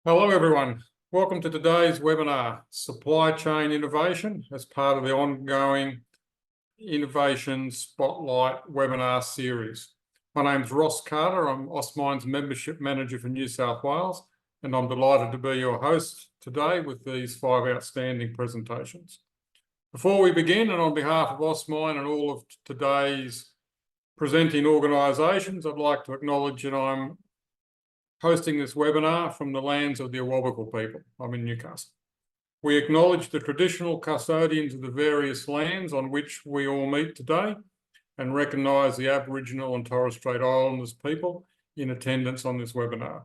Hello everyone, welcome to today's webinar, Supply Chain Innovation, as part of the ongoing Innovation Spotlight webinar series. My name's Ross Carter, I'm Osmine's Membership Manager for New South Wales, and I'm delighted to be your host today with these 5 outstanding presentations. Before we begin, and on behalf of Osmine and all of today's presenting organisations, I'd like to acknowledge that I'm hosting this webinar from the lands of the Awabakal people. I'm in Newcastle. We acknowledge the traditional custodians of the various lands on which we all meet today and recognise the Aboriginal and Torres Strait Islanders people in attendance on this webinar.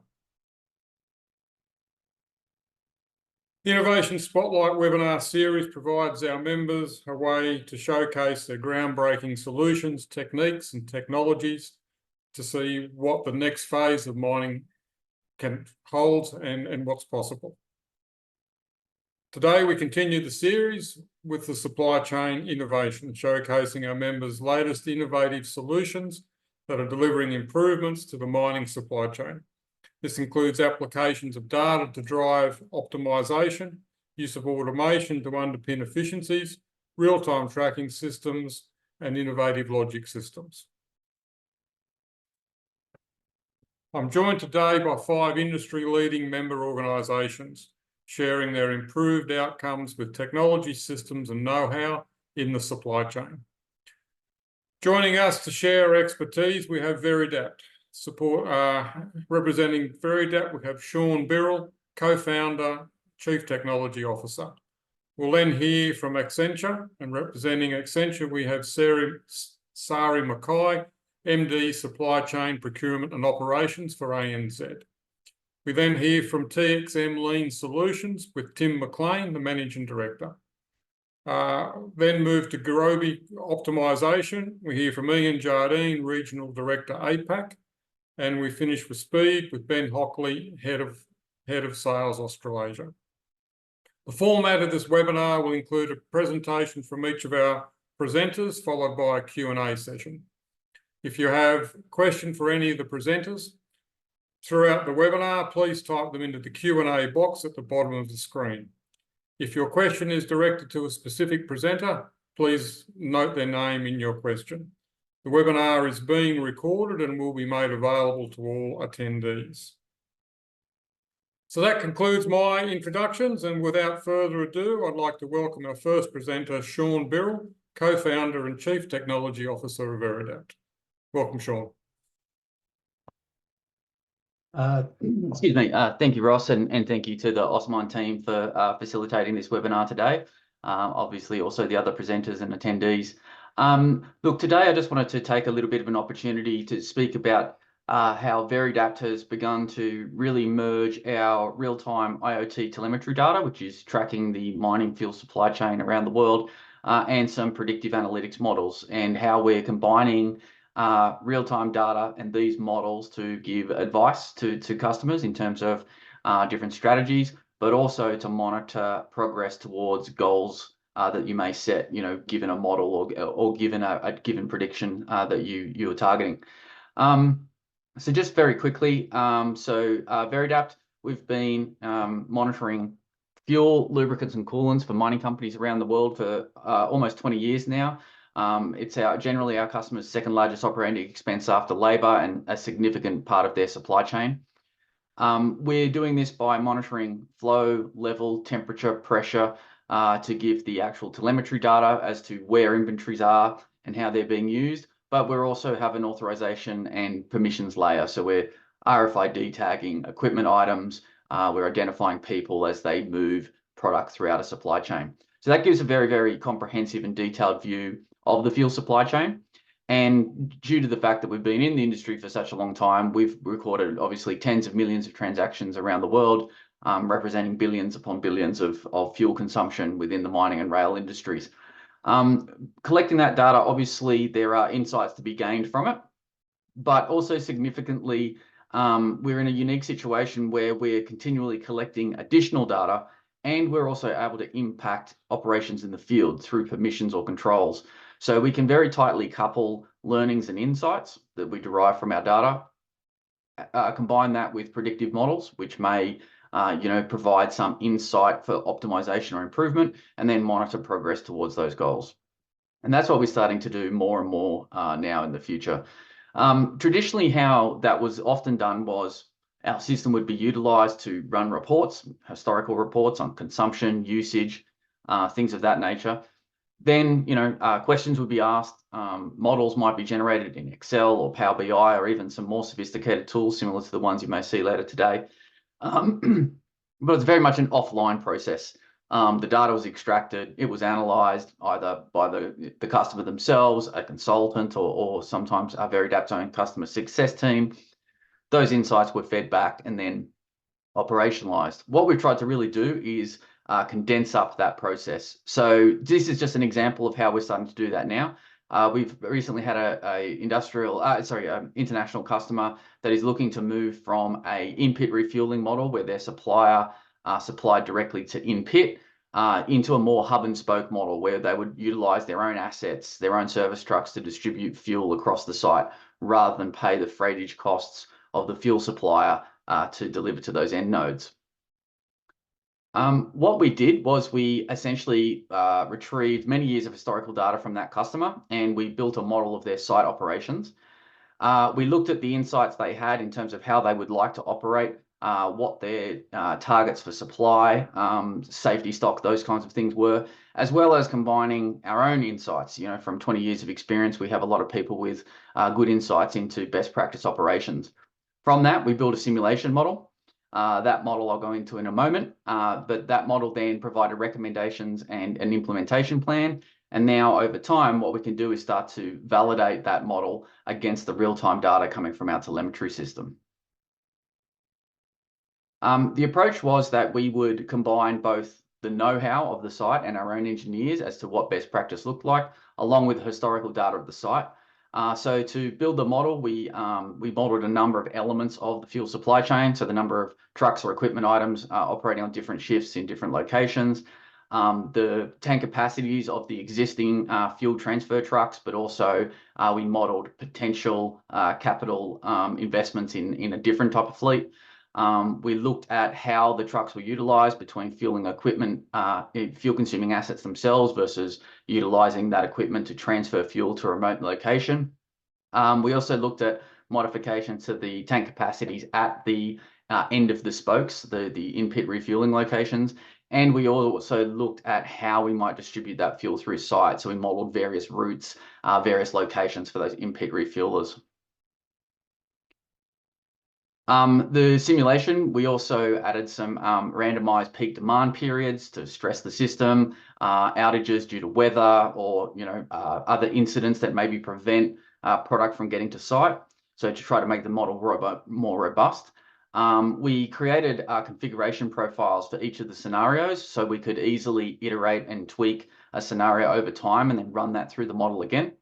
The Innovation Spotlight webinar series provides our members a way to showcase their groundbreaking solutions, techniques and technologies to see what the next phase of mining can hold and what's possible. Today we continue the series with the supply chain innovation, showcasing our members' latest innovative solutions that are delivering improvements to the mining supply chain. This includes applications of data to drive optimisation, use of automation to underpin efficiencies, real-time tracking systems, and innovative logic systems. I'm joined today by 5 industry-leading member organisations sharing their improved outcomes with technology systems and know-how in the supply chain. Joining us to share expertise, we have Veridapt. Representing Veridapt, we have Sean Birrell, co-founder, Chief Technology Officer. We'll then hear from Accenture, and representing Accenture, we have Sari Mackay, MD Supply Chain Procurement and Operations for ANZ. We then hear from TXM Lean Solutions with Tim McLean, the Managing Director. Then move to Gurobi Optimization. We hear from Ian Jardine, Regional Director APAC. And we finish with Speed with Ben Hockley, Head of Sales Australasia. The format of this webinar will include a presentation from each of our presenters, followed by a Q&A session. If you have a question for any of the presenters throughout the webinar, please type them into the Q&A box at the bottom of the screen. If your question is directed to a specific presenter, please note their name in your question. The webinar is being recorded and will be made available to all attendees. So that concludes my introductions, and without further ado, I'd like to welcome our first presenter, Sean Birrell, co-founder and Chief Technology Officer of Veridapt. Welcome, Sean. Excuse me. Thank you, Ross, and thank you to the Osmine team for facilitating this webinar today. Obviously, also the other presenters and attendees. Look, today I just wanted to take a little bit of an opportunity to speak about how Veridapt has begun to really merge our real-time IoT telemetry data, which is tracking the mining fuel supply chain around the world, and some predictive analytics models, and how we're combining real-time data and these models to give advice to customers in terms of different strategies, but also to monitor progress towards goals that you may set, given a model or given a given prediction that you are targeting. So just very quickly, Veridapt, we've been monitoring fuel, lubricants and coolants for mining companies around the world for almost 20 years now. It's generally our customers' second largest operating expense after labour and a significant part of their supply chain. We're doing this by monitoring flow, level, temperature, pressure to give the actual telemetry data as to where inventories are and how they're being used. But we also have an authorization and permissions layer. So we're RFID tagging equipment items. We're identifying people as they move product throughout a supply chain. So that gives a very, very comprehensive and detailed view of the fuel supply chain. And due to the fact that we've been in the industry for such a long time, we've recorded obviously tens of millions of transactions around the world, representing billions upon billions of fuel consumption within the mining and rail industries. Collecting that data, obviously there are insights to be gained from it, but also significantly, we're in a unique situation where we're continually collecting additional data, and we're also able to impact operations in the field through permissions or controls. So we can very tightly couple learnings and insights that we derive from our data, combine that with predictive models, which may provide some insight for optimization or improvement, and then monitor progress towards those goals. And that's what we're starting to do more and more now in the future. Traditionally, how that was often done was our system would be utilized to run reports, historical reports on consumption, usage, things of that nature. Then, questions would be asked. Models might be generated in Excel or Power BI, or even some more sophisticated tools similar to the ones you may see later today. But it's very much an offline process. The data was extracted, it was analyzed either by the customer themselves, a consultant, or sometimes a Veridapt's own customer success team. Those insights were fed back and then operationalized. What we've tried to really do is condense up that process. So this is just an example of how we're starting to do that now. We've recently had an international customer that is looking to move from a in-pit refueling model where their supplier supplied directly to in-pit into a more hub and spoke model where they would utilize their own assets, their own service trucks to distribute fuel across the site rather than pay the freightage costs of the fuel supplier to deliver to those end nodes. What we did was we essentially retrieved many years of historical data from that customer, and we built a model of their site operations. We looked at the insights they had in terms of how they would like to operate, what their targets for supply, safety stock, those kinds of things were, as well as combining our own insights. From 20 years of experience, we have a lot of people with good insights into best practice operations. From that, we built a simulation model. That model I'll go into in a moment, but that model then provided recommendations and an implementation plan. And now over time, what we can do is start to validate that model against the real-time data coming from our telemetry system. The approach was that we would combine both the know-how of the site and our own engineers as to what best practice looked like, along with historical data of the site. So to build the model, we modeled a number of elements of the fuel supply chain. So the number of trucks or equipment items operating on different shifts in different locations, the tank capacities of the existing fuel transfer trucks, but also we modeled potential capital investments in a different type of fleet. We looked at how the trucks were utilized between fueling equipment, fuel consuming assets themselves versus utilizing that equipment to transfer fuel to a remote location. We also looked at modifications to the tank capacities at the end of the spokes, the in-pit refueling locations. And we also looked at how we might distribute that fuel through site. So we modeled various routes, various locations for those in-pit refuelers. The simulation, we also added some randomized peak demand periods to stress the system, outages due to weather or other incidents that maybe prevent product from getting to site. So to try to make the model more robust. We created configuration profiles for each of the scenarios so we could easily iterate and tweak a scenario over time and then run that through the model again.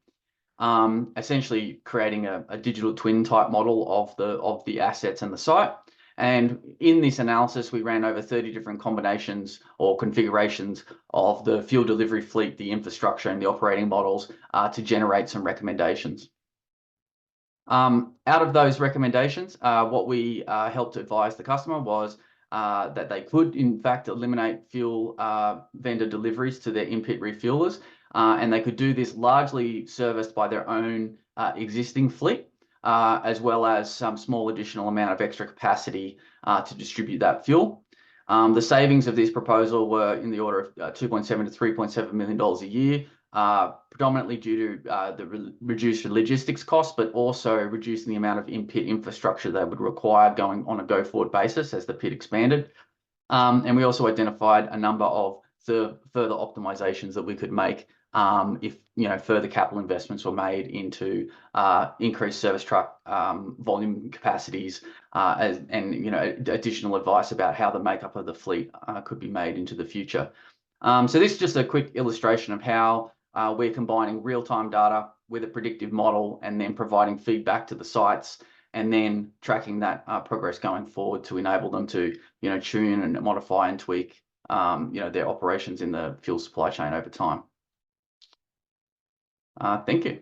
Essentially creating a digital twin type model of the assets and the site. And in this analysis, we ran over 30 different combinations or configurations of the fuel delivery fleet, the infrastructure and the operating models to generate some recommendations. Out of those recommendations, what we helped advise the customer was that they could, in fact, eliminate fuel vendor deliveries to their in-pit refuelers, and they could do this largely serviced by their own existing fleet, as well as some small additional amount of extra capacity to distribute that fuel. The savings of this proposal were in the order of $2.7 to $3.7 million a year, predominantly due to the reduced logistics costs, but also reducing the amount of in-pit infrastructure they would require going on a go-forward basis as the pit expanded. And we also identified a number of further optimizations that we could make if further capital investments were made into increased service truck volume capacities and additional advice about how the makeup of the fleet could be made into the future. So this is just a quick illustration of how we're combining real-time data with a predictive model and then providing feedback to the sites and then tracking that progress going forward to enable them to tune and modify and tweak their operations in the fuel supply chain over time. Thank you.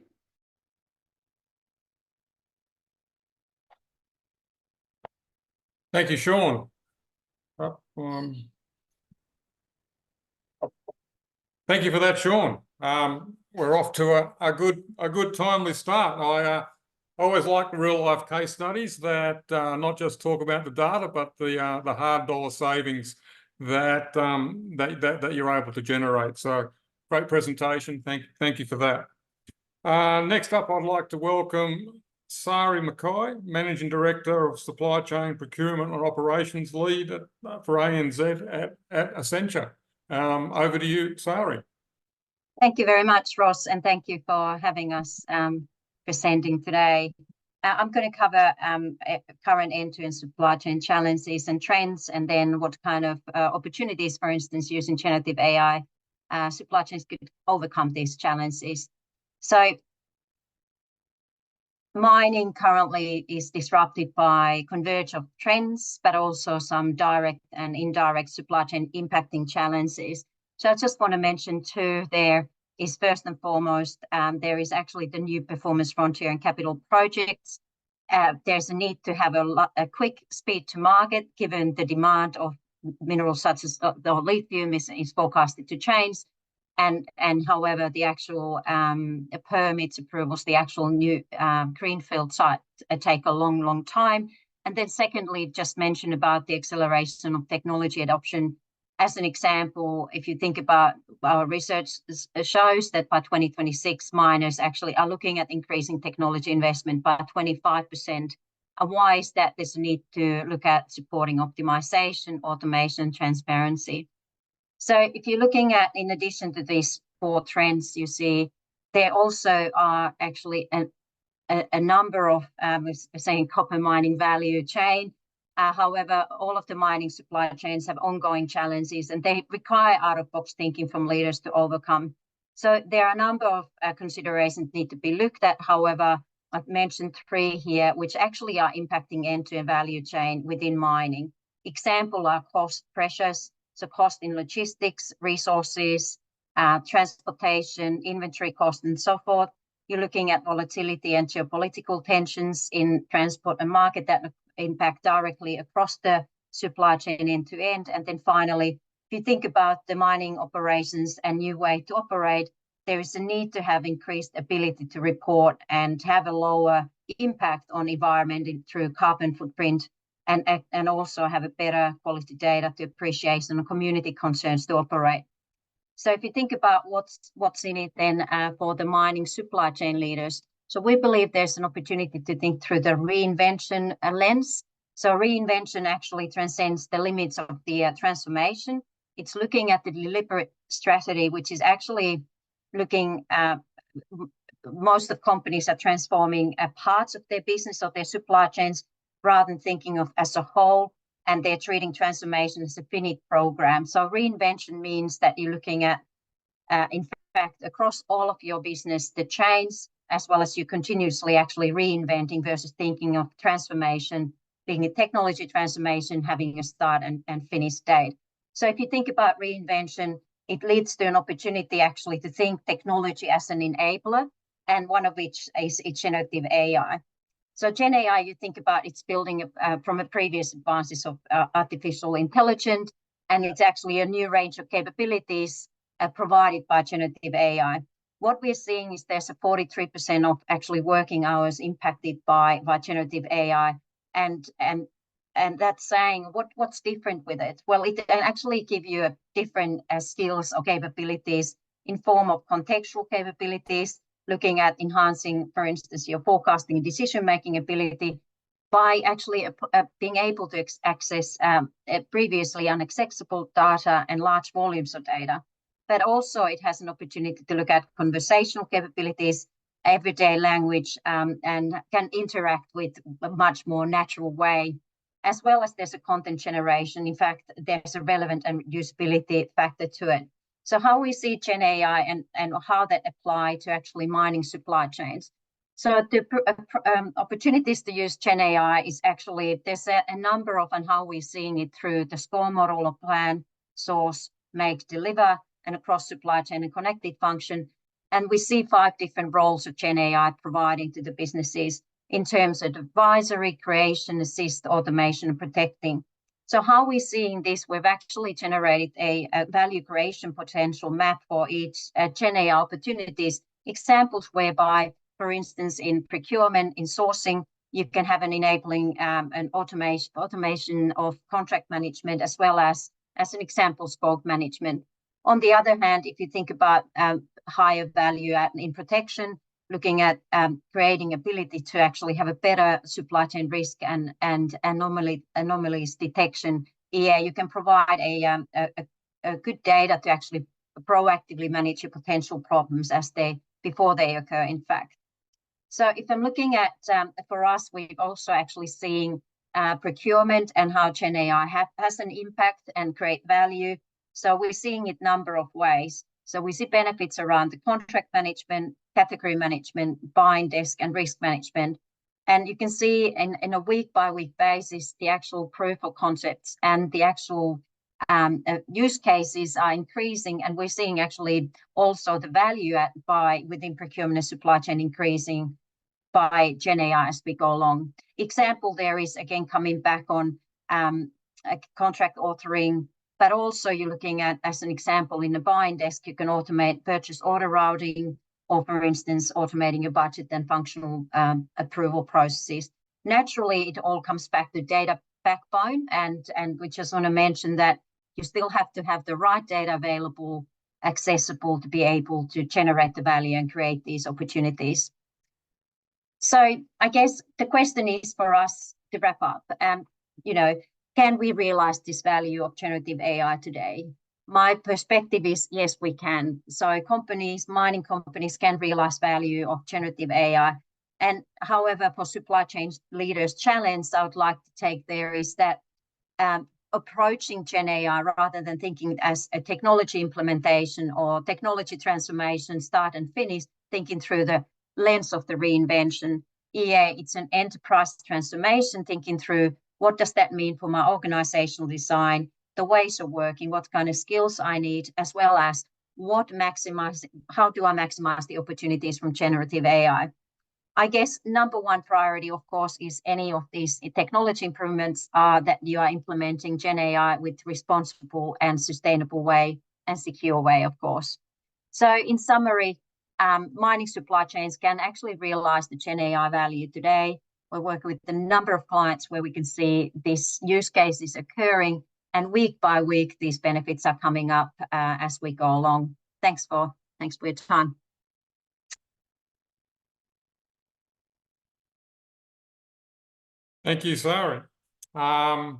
Thank you, Sean. Thank you for that, Sean. We're off to a good timely start. I always like the real life case studies that not just talk about the data, but the hard dollar savings that that you're able to generate. So great presentation. Thank you for that. Next up, I'd like to welcome Sari McKay, Managing Director of Supply Chain Procurement and Operations Lead for ANZ at Accenture. Over to you, Sari. Thank you very much, Ross, and thank you for having us presenting today. I'm going to cover current end-to-end supply chain challenges and trends, and then what kind of opportunities, for instance, using generative AI, supply chains could overcome these challenges. So mining currently is disrupted by converge of trends, but also some direct and indirect supply chain impacting challenges. So I just want to mention two there is first and foremost, there is actually the new performance frontier and capital projects. There's a need to have a quick speed to market, given the demand of minerals such as the lithium is forecasted to change. And however, the actual permits approvals, the actual new greenfield site take a long time. And then secondly, just mention about the acceleration of technology adoption. As an example, if you think about our research shows that by 2026, miners actually are looking at increasing technology investment by 25%. And why is that? There's a need to look at supporting optimization, automation, transparency. So if you're looking at, in addition to these four trends, you see there also are actually a number of, we're saying copper mining value chain. However, all of the mining supply chains have ongoing challenges, and they require out-of-box thinking from leaders to overcome. So there are a number of considerations need to be looked at. However, I've mentioned three here, which actually are impacting end-to-end value chain within mining. Example are cost pressures, so cost in logistics, resources, transportation, inventory cost, and so forth. You're looking at volatility and geopolitical tensions in transport and market that impact directly across the supply chain end to end. And then finally, if you think about the mining operations and new way to operate, there is a need to have increased ability to report and have a lower impact on environment through carbon footprint, and also have a better quality data to appreciation and community concerns to operate. So if you think about what's in it then for the mining supply chain leaders, so we believe there's an opportunity to think through the reinvention lens. So reinvention actually transcends the limits of the transformation. It's looking at the deliberate strategy, which is actually looking most of companies are transforming parts of their business or their supply chains rather than thinking of as a whole, and they're treating transformation as a finite program. So reinvention means that you're looking at, in fact, across all of your business, the chains, as well as you continuously actually reinventing versus thinking of transformation, being a technology transformation, having a start and finish date. So if you think about reinvention, it leads to an opportunity actually to think technology as an enabler, and one of which is generative AI. So Gen AI, you think about it's building from a previous advances of artificial intelligence, and it's actually a new range of capabilities provided by generative AI. What we're seeing is there's a 43% of actually working hours impacted by generative AI, and that's saying what's different with it? Well, it can actually give you a different skills or capabilities in form of contextual capabilities, looking at enhancing, for instance, your forecasting and decision-making ability by actually being able to access previously inaccessible data and large volumes of data. But also it has an opportunity to look at conversational capabilities, everyday language, and can interact with a much more natural way, as well as there's a content generation. In fact, there's a relevant and usability factor to it. So how we see Gen AI and how that apply to actually mining supply chains. So the opportunities to use Gen AI is actually, there's a number of, and how we're seeing it through the SCORE model of plan, source, make, deliver, and across supply chain and connected function. And we see 5 different roles of Gen AI providing to the businesses in terms of advisory, creation, assist, automation, and protecting. So how we're seeing this, we've actually generated a value creation potential map for each Gen AI opportunities, examples whereby, for instance, in procurement, in sourcing, you can have an enabling an automation of contract management, as well as an example, scope management. On the other hand, if you think about higher value in protection, looking at creating ability to actually have a better supply chain risk and anomalies detection, you can provide a good data to actually proactively manage your potential problems before they occur, in fact. So if I'm looking at, for us, we've also actually seen procurement and how Gen AI has an impact and create value. So we're seeing it number of ways. So we see benefits around the contract management, category management, buying desk, and risk management. And you can see in a week-by-week basis, the actual proof of concepts and the actual use cases are increasing. And we're seeing actually also the value within procurement and supply chain increasing by Gen AI as we go along. Example there is, again, coming back on contract authoring, but also you're looking at, as an example, in the buying desk, you can automate purchase order routing, or for instance, automating your budget and functional approval processes. Naturally, it all comes back to data backbone, and we just want to mention that you still have to have the right data available, accessible, to be able to generate the value and create these opportunities. So I guess the question is for us to wrap up, can we realize this value of generative AI today? My perspective is, yes, we can. So mining companies can realize value of generative AI. And however, for supply chain leaders' challenge, I would like to take there is that approaching Gen AI rather than thinking as a technology implementation or technology transformation, start and finish, thinking through the lens of the reinvention. It's an enterprise transformation, thinking through what does that mean for my organizational design, the ways of working, what kind of skills I need, as well as how do I maximize the opportunities from generative AI. I guess number one priority, of course, is any of these technology improvements that you are implementing Gen AI with responsible and sustainable way and secure way, of course. So in summary, mining supply chains can actually realize the Gen AI value today. We're working with a number of clients where we can see these use cases occurring, and week by week, these benefits are coming up as we go along. Thanks for your time. Thank you, Sari. I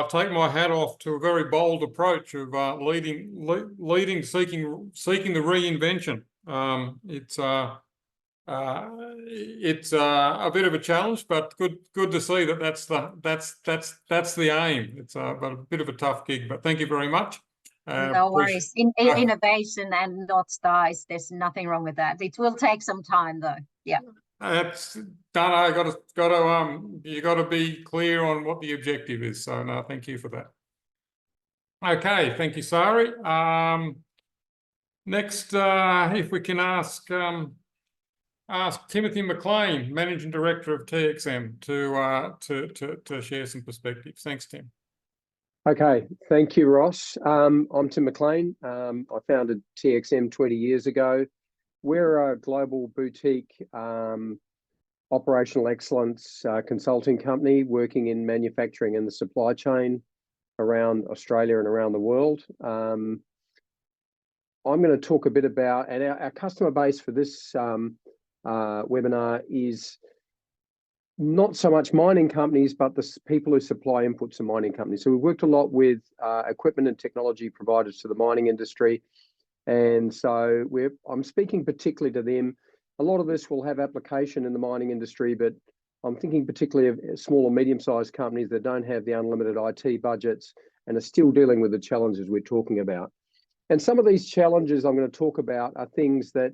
take my hat off to a very bold approach of leading, seeking the reinvention. It's a bit of a challenge, but good to see that that's the aim. It's but a bit of a tough gig, but thank you very much. No worries. Innovation and North Stars, there's nothing wrong with that. It will take some time, though. Yeah. That's Dana. You got to be clear on what the objective is. So no, thank you for that. Okay, thank you, Sari. Next, if we can ask Timothy McLean, Managing Director of TXM, to share some perspectives. Thanks, Tim. Okay, thank you, Ross. I'm Tim McLean. I founded TXM 20 years ago. We're a global boutique operational excellence consulting company working in manufacturing and the supply chain around Australia and around the world. I'm going to talk a bit about, and our customer base for this webinar is not so much mining companies, but the people who supply inputs to mining companies. So we've worked a lot with equipment and technology providers to the mining industry. And so I'm speaking particularly to them. A lot of this will have application in the mining industry, but I'm thinking particularly of small or medium-sized companies that don't have the unlimited IT budgets and are still dealing with the challenges we're talking about. And some of these challenges I'm going to talk about are things that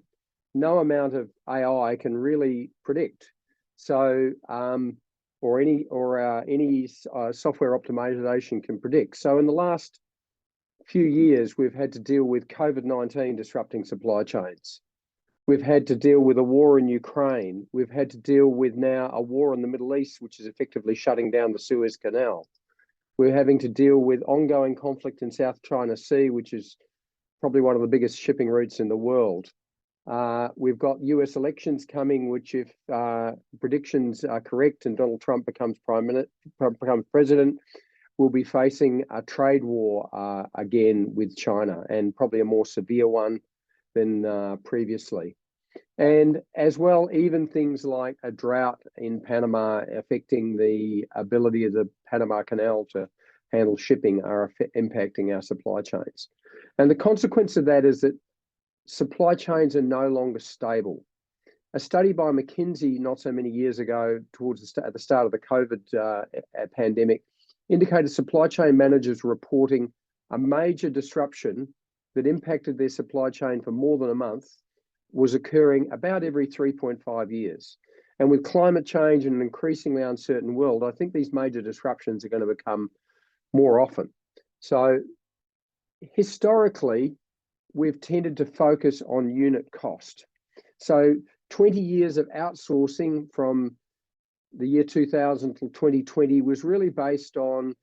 no amount of AI can really predict. So, or any software optimization can predict. So in the last few years, we've had to deal with COVID-19 disrupting supply chains. We've had to deal with a war in Ukraine. We've had to deal with now a war in the Middle East, which is effectively shutting down the Suez Canal. We're having to deal with ongoing conflict in South China Sea, which is probably one of the biggest shipping routes in the world. We've got US elections coming, which if predictions are correct and Donald Trump becomes president, we'll be facing a trade war again with China, and probably a more severe one than previously. And as well, even things like a drought in Panama affecting the ability of the Panama Canal to handle shipping are impacting our supply chains. And the consequence of that is that supply chains are no longer stable. A study by McKinsey not so many years ago, at the start of the COVID pandemic, indicated supply chain managers reporting a major disruption that impacted their supply chain for more than a month was occurring about every 3.5 years. And with climate change and an increasingly uncertain world, I think these major disruptions are going to become more often. So historically, we've tended to focus on unit cost. So 20 years of outsourcing from the year 2000 till 2020 was really based on,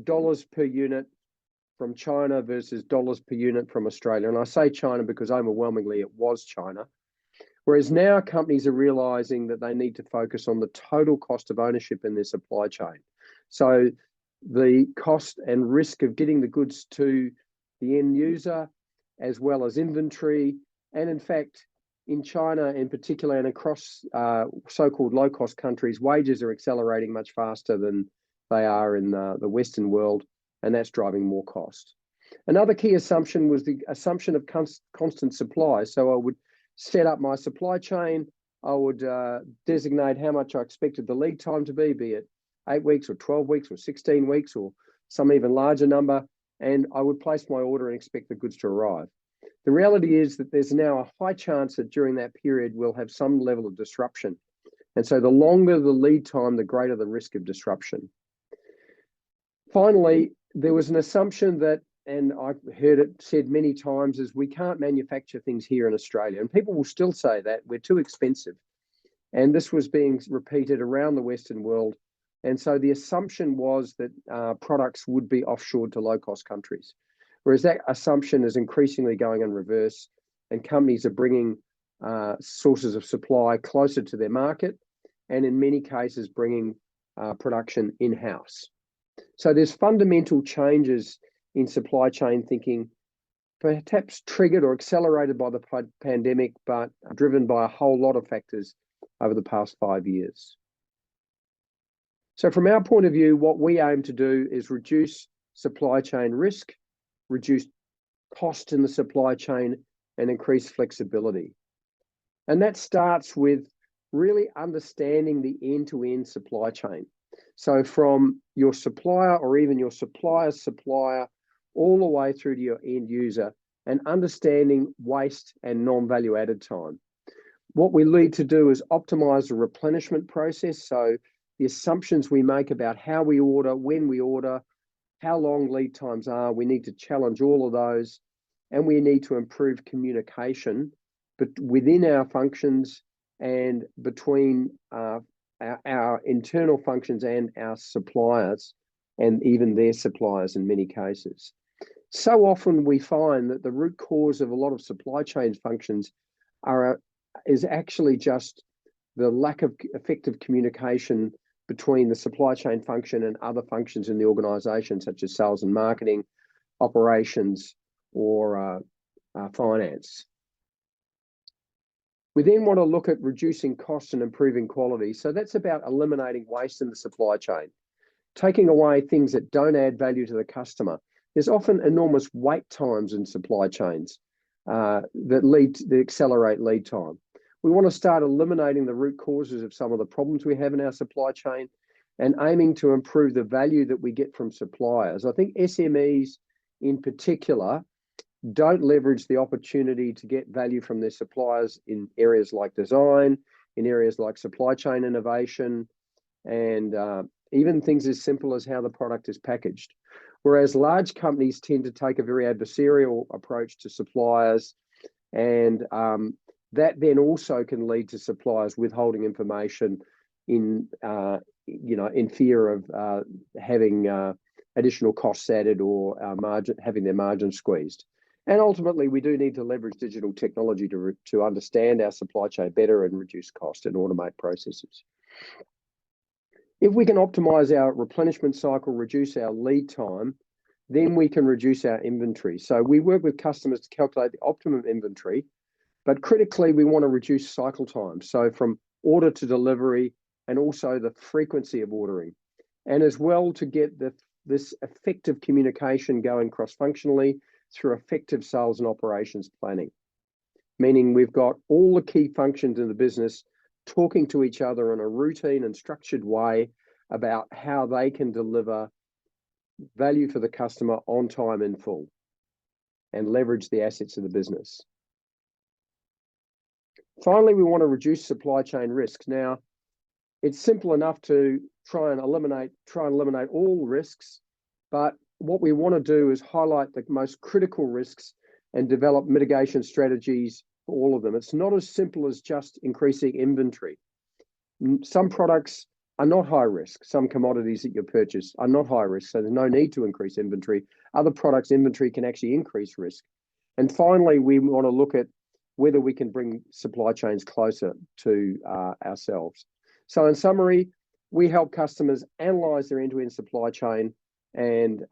dollars per unit from China versus dollars per unit from Australia. And I say China because overwhelmingly it was China. Whereas now companies are realizing that they need to focus on the total cost of ownership in their supply chain. So the cost and risk of getting the goods to the end user, as well as inventory. And in fact, in China in particular, and across so-called low-cost countries, wages are accelerating much faster than they are in the Western world, and that's driving more cost. Another key assumption was the assumption of constant supply. So I would set up my supply chain, I would designate how much I expected the lead time to be it 8 weeks or 12 weeks or 16 weeks or some even larger number, and I would place my order and expect the goods to arrive. The reality is that there's now a high chance that during that period we'll have some level of disruption. And so the longer the lead time, the greater the risk of disruption. Finally, there was an assumption that, and I've heard it said many times, is we can't manufacture things here in Australia. And people will still say that we're too expensive. And this was being repeated around the Western world. And so the assumption was that products would be offshored to low-cost countries. Whereas that assumption is increasingly going in reverse, and companies are bringing sources of supply closer to their market, and in many cases bringing production in-house. So there's fundamental changes in supply chain thinking, perhaps triggered or accelerated by the pandemic, but driven by a whole lot of factors over the past 5 years. So from our point of view, what we aim to do is reduce supply chain risk, reduce cost in the supply chain, and increase flexibility. And that starts with really understanding the end-to-end supply chain. So from your supplier or even your supplier's supplier, all the way through to your end user, and understanding waste and non-value added time. What we need to do is optimize the replenishment process. So the assumptions we make about how we order, when we order, how long lead times are, we need to challenge all of those, and we need to improve communication within our functions and between our internal functions and our suppliers, and even their suppliers in many cases. So often we find that the root cause of a lot of supply chain functions is actually just the lack of effective communication between the supply chain function and other functions in the organization, such as sales and marketing, operations, or finance. We then want to look at reducing costs and improving quality. So that's about eliminating waste in the supply chain, taking away things that don't add value to the customer. There's often enormous wait times in supply chains that accelerate lead time. We want to start eliminating the root causes of some of the problems we have in our supply chain and aiming to improve the value that we get from suppliers. I think SMEs in particular don't leverage the opportunity to get value from their suppliers in areas like design, in areas like supply chain innovation, and even things as simple as how the product is packaged. Whereas large companies tend to take a very adversarial approach to suppliers and That then also can lead to suppliers withholding information in fear of having additional costs added or having their margin squeezed. And ultimately, we do need to leverage digital technology to understand our supply chain better and reduce cost and automate processes. If we can optimize our replenishment cycle, reduce our lead time, then we can reduce our inventory. So we work with customers to calculate the optimum inventory, but critically, we want to reduce cycle time. So from order to delivery, and also the frequency of ordering, and as well to get this effective communication going cross-functionally through effective sales and operations planning, meaning we've got all the key functions in the business talking to each other in a routine and structured way about how they can deliver value for the customer on time in full and leverage the assets of the business. Finally, we want to reduce supply chain risks. Now, it's simple enough to try and eliminate all risks, but what we want to do is highlight the most critical risks and develop mitigation strategies for all of them. It's not as simple as just increasing inventory. Some products are not high risk. Some commodities that you purchase are not high risk, so there's no need to increase inventory. Other products' inventory can actually increase risk. And finally, we want to look at whether we can bring supply chains closer to ourselves. So in summary, we help customers analyze their end-to-end supply chain and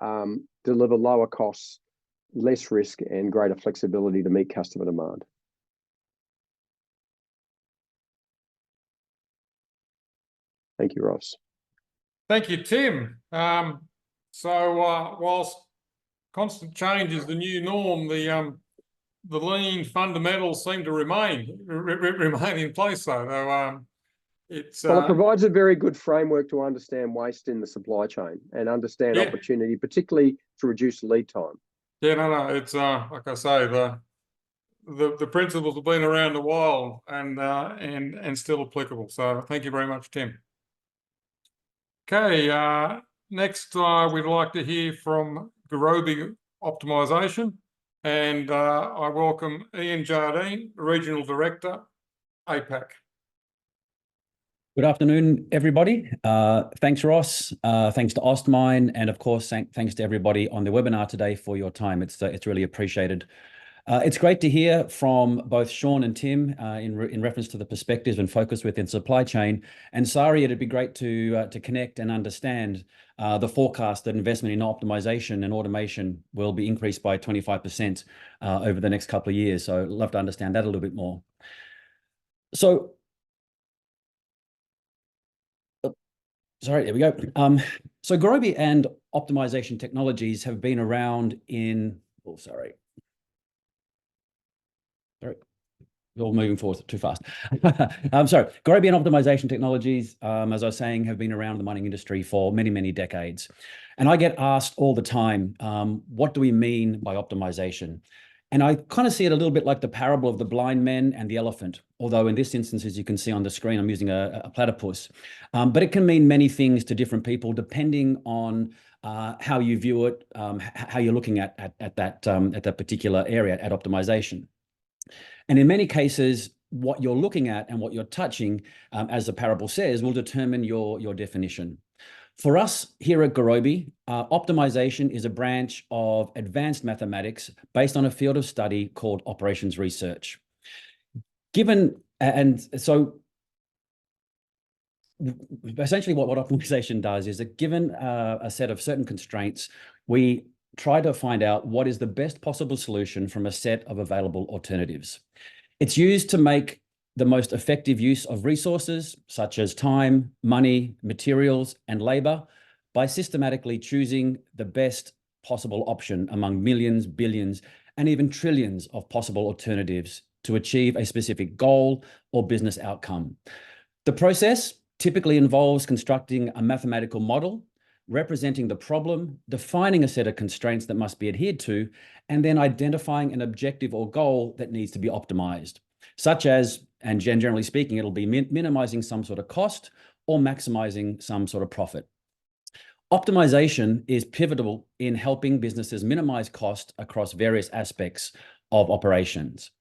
deliver lower costs, less risk, and greater flexibility to meet customer demand. Thank you, Ross. Thank you, Tim. Whilst constant change is the new norm, the lean fundamentals seem to remain in place, though. It provides a very good framework to understand waste in the supply chain and understand opportunity, particularly to reduce lead time. Yeah, no, it's like I say, the principles have been around a while and still applicable. So thank you very much, Tim. Okay, next we'd like to hear from Gurobi Optimization, and I welcome Ian Jardine, Regional Director, APAC. Good afternoon, everybody. Thanks, Ross. Thanks to Ostmine, and of course, thanks to everybody on the webinar today for your time. It's really appreciated. It's great to hear from both Sean and Tim in reference to the perspectives and focus within supply chain. And Sari, it'd be great to connect and understand the forecast that investment in optimization and automation will be increased by 25% over the next couple of years. So I'd love to understand that a little bit more. So, sorry, there we go. So Gurobi and optimization technologies have been around in, sorry, we're all moving forward too fast. Sorry, Gurobi and optimization technologies, as I was saying, have been around the mining industry for many, many decades. And I get asked all the time, what do we mean by optimization? And I kind of see it a little bit like the parable of the blind men and the elephant, although in this instance, as you can see on the screen, I'm using a platypus. But it can mean many things to different people, depending on how you view it, how you're looking at that particular area, at optimization. And in many cases, what you're looking at and what you're touching, as the parable says, will determine your definition. For us here at Gurobi, optimization is a branch of advanced mathematics based on a field of study called operations research. Essentially what optimization does is that given a set of certain constraints, we try to find out what is the best possible solution from a set of available alternatives. It's used to make the most effective use of resources such as time, money, materials, and labor by systematically choosing the best possible option among millions, billions, and even trillions of possible alternatives to achieve a specific goal or business outcome. The process typically involves constructing a mathematical model, representing the problem, defining a set of constraints that must be adhered to, and then identifying an objective or goal that needs to be optimized, such as, and generally speaking, it'll be minimizing some sort of cost or maximizing some sort of profit. Optimization is pivotal in helping businesses minimize cost across various aspects of operations.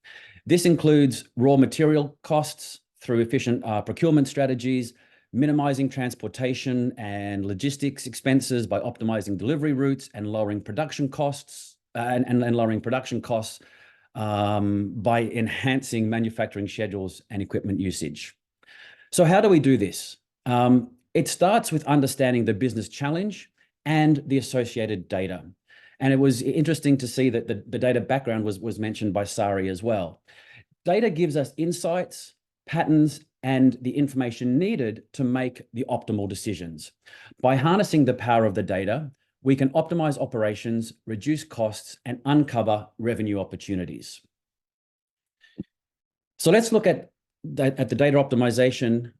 This includes raw material costs through efficient procurement strategies, minimizing transportation and logistics expenses by optimizing delivery routes and lowering production costs, and lowering production costs by enhancing manufacturing schedules and equipment usage. So how do we do this? It starts with understanding the business challenge and the associated data. And it was interesting to see that the data background was mentioned by Sari as well. Data gives us insights, patterns, and the information needed to make the optimal decisions. By harnessing the power of the data, we can optimize operations, reduce costs, and uncover revenue opportunities. So let's look at the data optimization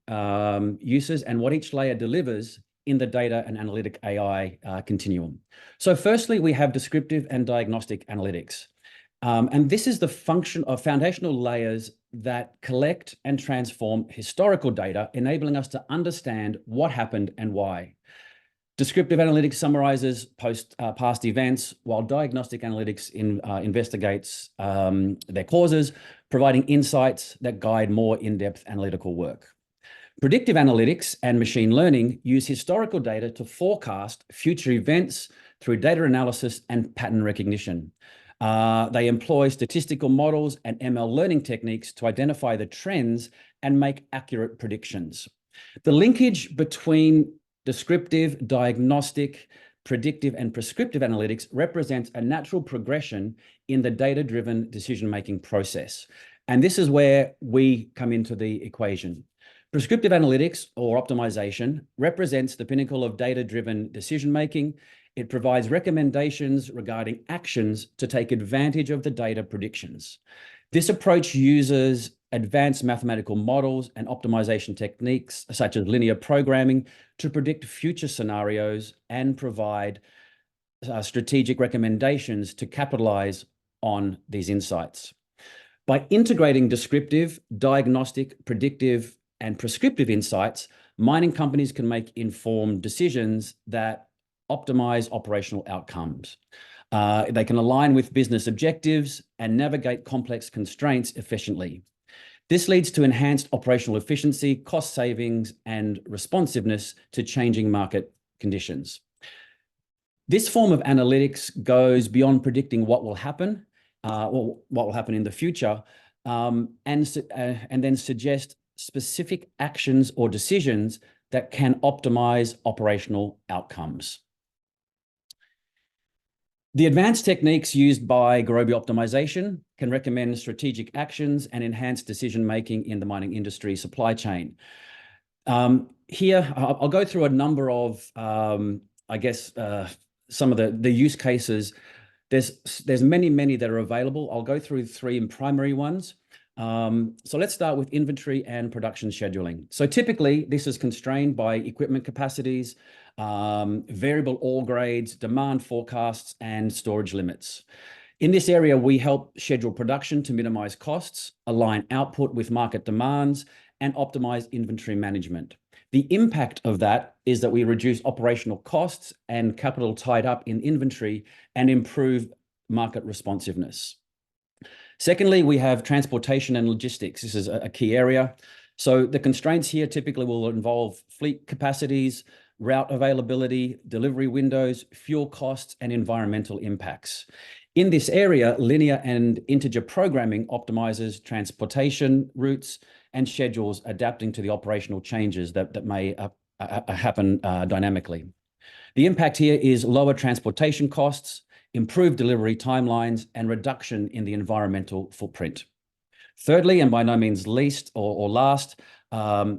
uses and what each layer delivers in the data and analytic AI continuum. So firstly, we have descriptive and diagnostic analytics. And this is the function of foundational layers that collect and transform historical data, enabling us to understand what happened and why. Descriptive analytics summarizes past events, while diagnostic analytics investigates their causes, providing insights that guide more in-depth analytical work. Predictive analytics and machine learning use historical data to forecast future events through data analysis and pattern recognition. They employ statistical models and ML learning techniques to identify the trends and make accurate predictions. The linkage between descriptive, diagnostic, predictive, and prescriptive analytics represents a natural progression in the data-driven decision-making process. And this is where we come into the equation. Prescriptive analytics, or optimization, represents the pinnacle of data-driven decision-making. It provides recommendations regarding actions to take advantage of the data predictions. This approach uses advanced mathematical models and optimization techniques, such as linear programming, to predict future scenarios and provide strategic recommendations to capitalize on these insights. By integrating descriptive, diagnostic, predictive, and prescriptive insights, mining companies can make informed decisions that optimize operational outcomes. They can align with business objectives and navigate complex constraints efficiently. This leads to enhanced operational efficiency, cost savings, and responsiveness to changing market conditions. This form of analytics goes beyond predicting what will happen, or what will happen in the future, and then suggest specific actions or decisions that can optimize operational outcomes. The advanced techniques used by Gurobi Optimization can recommend strategic actions and enhance decision-making in the mining industry supply chain. Here, I'll go through a number of, some of the use cases. There's many that are available. I'll go through three primary ones. So let's start with inventory and production scheduling. So typically, this is constrained by equipment capacities, variable ore grades, demand forecasts, and storage limits. In this area, we help schedule production to minimize costs, align output with market demands, and optimize inventory management. The impact of that is that we reduce operational costs and capital tied up in inventory and improve market responsiveness. Secondly, we have transportation and logistics. This is a key area. So the constraints here typically will involve fleet capacities, route availability, delivery windows, fuel costs, and environmental impacts. In this area, linear and integer programming optimizes transportation routes and schedules, adapting to the operational changes that may happen dynamically. The impact here is lower transportation costs, improved delivery timelines, and reduction in the environmental footprint. Thirdly, and by no means least or last,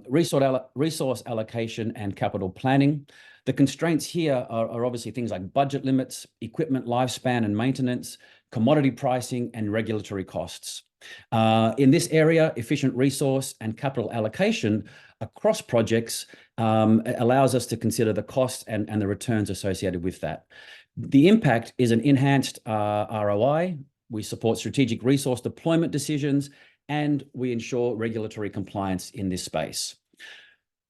resource allocation and capital planning. The constraints here are obviously things like budget limits, equipment lifespan and maintenance, commodity pricing, and regulatory costs. In this area, efficient resource and capital allocation across projects allows us to consider the costs and the returns associated with that. The impact is an enhanced ROI. We support strategic resource deployment decisions, and we ensure regulatory compliance in this space.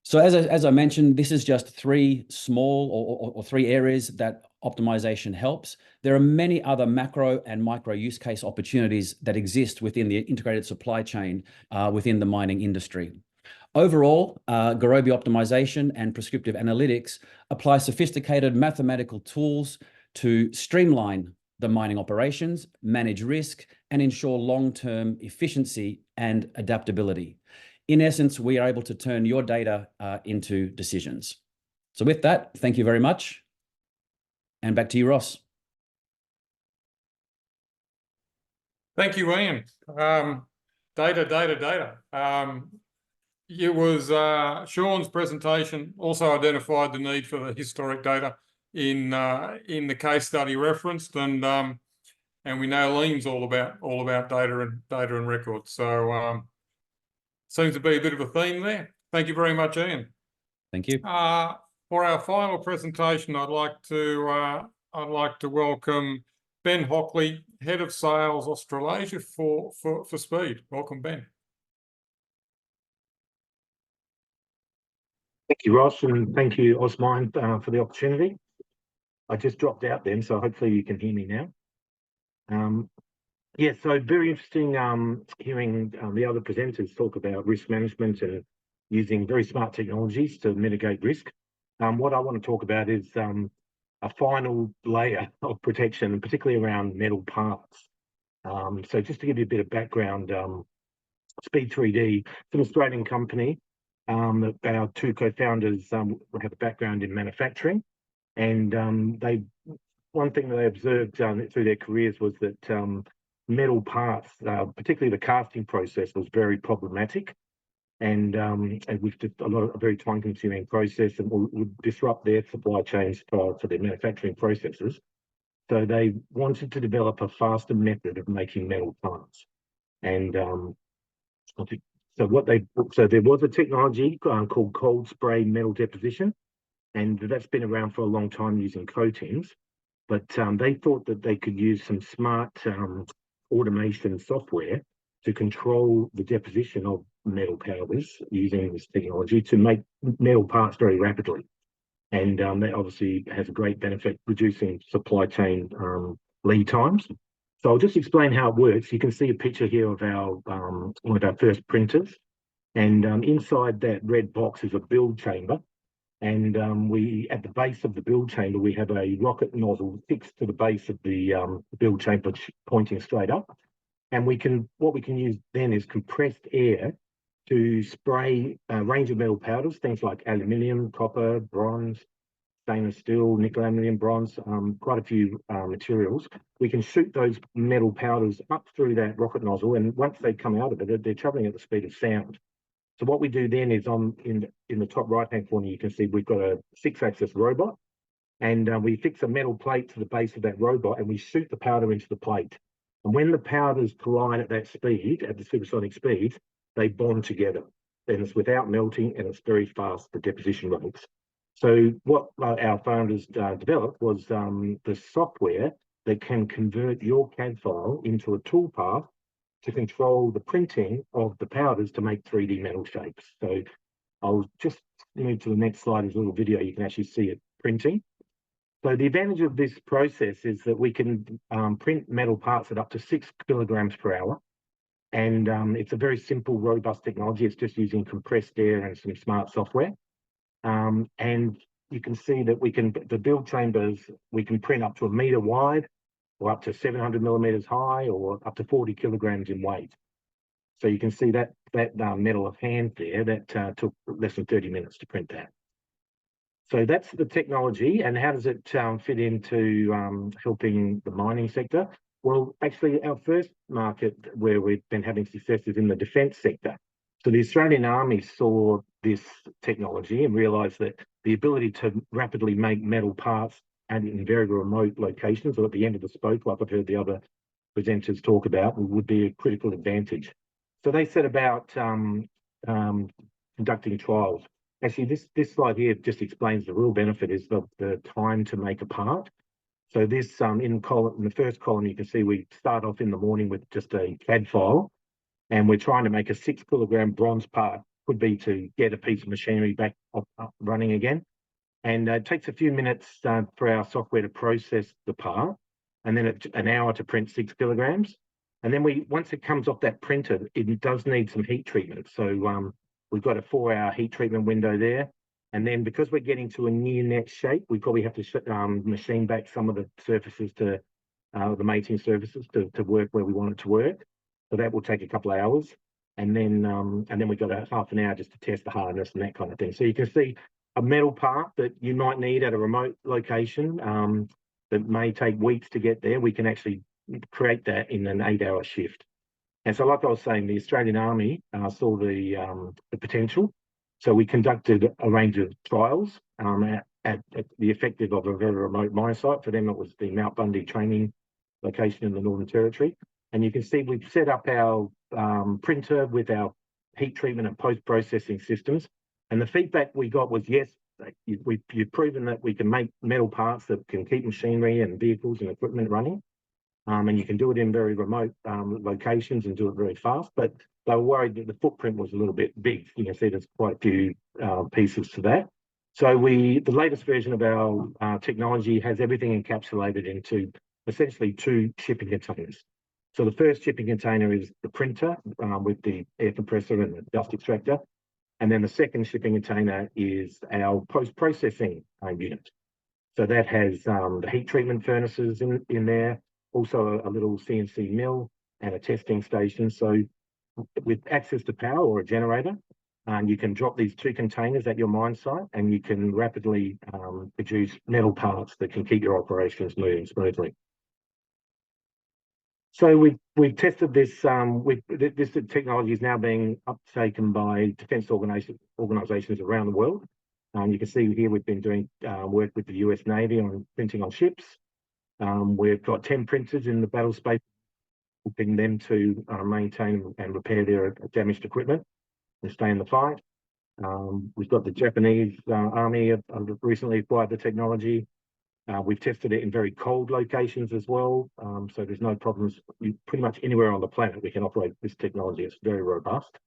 So as I mentioned, this is just three small or three areas that optimization helps. There are many other macro and micro use case opportunities that exist within the integrated supply chain within the mining industry. Overall, Gurobi Optimization and prescriptive analytics apply sophisticated mathematical tools to streamline the mining operations, manage risk, and ensure long-term efficiency and adaptability. In essence, we are able to turn your data into decisions. So with that, thank you very much. And back to you, Ross. Thank you, Ian. Data. It was Sean's presentation also identified the need for the historic data in the case study referenced, and we know Lean's all about data and records. So seems to be a bit of a theme there. Thank you very much, Ian. Thank you. For our final presentation, I'd like to welcome Ben Hockley, Head of Sales Australasia for Speed. Welcome, Ben. Thank you, Ross, and thank you, Osmine, for the opportunity. I just dropped out then, so hopefully you can hear me now. Yeah, so very interesting hearing the other presenters talk about risk management and using very smart technologies to mitigate risk. What I want to talk about is a final layer of protection, particularly around metal parts. So just to give you a bit of background, Speed 3D, it's an Australian company. Our two co-founders have a background in manufacturing, and one thing that they observed through their careers was that metal parts, particularly the casting process, was very problematic, and with just a very time-consuming process, and would disrupt their supply chains for their manufacturing processes. So they wanted to develop a faster method of making metal parts, and so there was a technology called cold spray metal deposition, and that's been around for a long time using coatings. But they thought that they could use some smart automation software to control the deposition of metal powders using this technology to make metal parts very rapidly. And that obviously has a great benefit, reducing supply chain lead times. So I'll just explain how it works. You can see a picture here of our one of our first printers, and inside that red box is a build chamber. And at the base of the build chamber, we have a rocket nozzle fixed to the base of the build chamber, pointing straight up. And what we can use then is compressed air to spray a range of metal powders, things like aluminium, copper, bronze, stainless steel, nickel, aluminium, bronze, quite a few materials. We can shoot those metal powders up through that rocket nozzle, and once they come out of it, they're traveling at the speed of sound. So what we do then is in the top right-hand corner, you can see we've got a 6-axis robot, and we fix a metal plate to the base of that robot, and we shoot the powder into the plate. And when the powders collide at that speed, at the supersonic speeds, they bond together. And it's without melting, and it's very fast, the deposition rates. So what our founders developed was the software that can convert your CAD file into a toolpath to control the printing of the powders to make 3D metal shapes. So I'll just move to the next slide. There's a little video, you can actually see it printing. So the advantage of this process is that we can print metal parts at up to 6 kilograms per hour. And it's a very simple, robust technology. It's just using compressed air and some smart software. And you can see that the build chambers, we can print up to 1 meter wide, or up to 700 millimeters high, or up to 40 kilograms in weight. So you can see that metal of hand there, that took less than 30 minutes to print that. So that's the technology. And how does it fit into helping the mining sector? Well, actually, our first market where we've been having success is in the defence sector. So the Australian Army saw this technology and realised that the ability to rapidly make metal parts and in very remote locations, or at the end of the spoke, like I've heard the other presenters talk about, would be a critical advantage. So they set about conducting trials. Actually, this slide here just explains the real benefit is the time to make a part. So this in the first column, you can see we start off in the morning with just a CAD file, and we're trying to make a 6 kilogram bronze part. Could be to get a piece of machinery back up running again. And it takes a few minutes for our software to process the part, and then an hour to print 6 kilograms. And then once it comes off that printer, it does need some heat treatment. So we've got a 4-hour heat treatment window there. And then because we're getting to a near net shape, we probably have to machine back some of the surfaces to the mating surfaces to work where we want it to work. So that will take a couple of hours. And then we've got a half an hour just to test the hardness and that kind of thing. So you can see a metal part that you might need at a remote location that may take weeks to get there. We can actually create that in an 8-hour shift. And so, like I was saying, the Australian Army saw the potential. So we conducted a range of trials at the effective of a very remote mine site. For them, it was the Mount Bundy training location in the Northern Territory. And you can see we've set up our printer with our heat treatment and post-processing systems. And the feedback we got was, yes, you've proven that we can make metal parts that can keep machinery and vehicles and equipment running. And you can do it in very remote locations and do it very fast. But they were worried that the footprint was a little bit big. You can see there's quite a few pieces to that. So the latest version of our technology has everything encapsulated into essentially 2 shipping containers. So the first shipping container is the printer with the air compressor and the dust extractor. And then the second shipping container is our post-processing unit. So that has the heat treatment furnaces in there, also a little CNC mill and a testing station. So with access to power or a generator, you can drop these 2 containers at your mine site and you can rapidly produce metal parts that can keep your operations moving smoothly. So we've tested this. This technology is now being uptaken by defence organisations around the world. You can see here we've been doing work with the US Navy on printing on ships. We've got 10 printers in the battle space, helping them to maintain and repair their damaged equipment and stay in the fight. We've got the Japanese Army have recently acquired the technology. We've tested it in very cold locations as well, so there's no problems. Pretty much anywhere on the planet we can operate this technology. It's very robust.